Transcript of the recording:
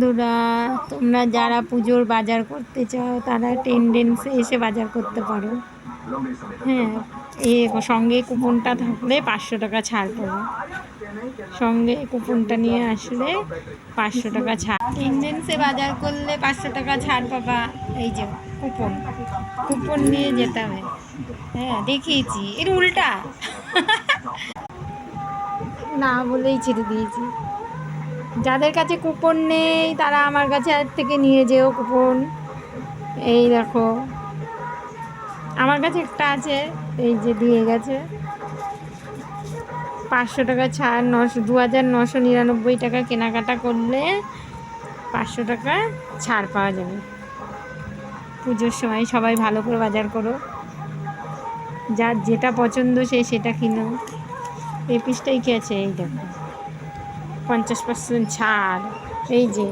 বন্ধুরা, তোমরা যারা পুজোর বাজার করতে চাও তারা টেন্ডেন্সে এসে বাজার করতে পারো। হ্যাঁ, সঙ্গে কুপনটা থাকলে 500 টাকা ছাড় পাবো। সঙ্গে কুপনটা নিয়ে আসলে 500 টাকা ছাড়। টেন্ডেন্সে বাজার করলে 500 টাকা ছাড় পাবা। এই যে কুপন নিয়ে যেতে হবে। হ্যাঁ, দেখিয়েছি। এর উল্টা না বলেই ছেড়ে দিয়েছি। যাদের কাছে কুপন নেই তারা আমার কাছে থেকে নিয়ে যেও কুপন। এই দেখো, আমার কাছে একটা আছে, এই যে দিয়ে গেছে 500 টাকা ছাড়। 2999 টাকা কেনাকাটা করলে 500 টাকা ছাড় পাওয়া যাবে। পুজোর সময় সবাই ভালো করে বাজার করো, যার যেটা পছন্দ সেটা কিনো। এই পিসটাই কি আছে, এই দেখো 50% ছাড়। এই যে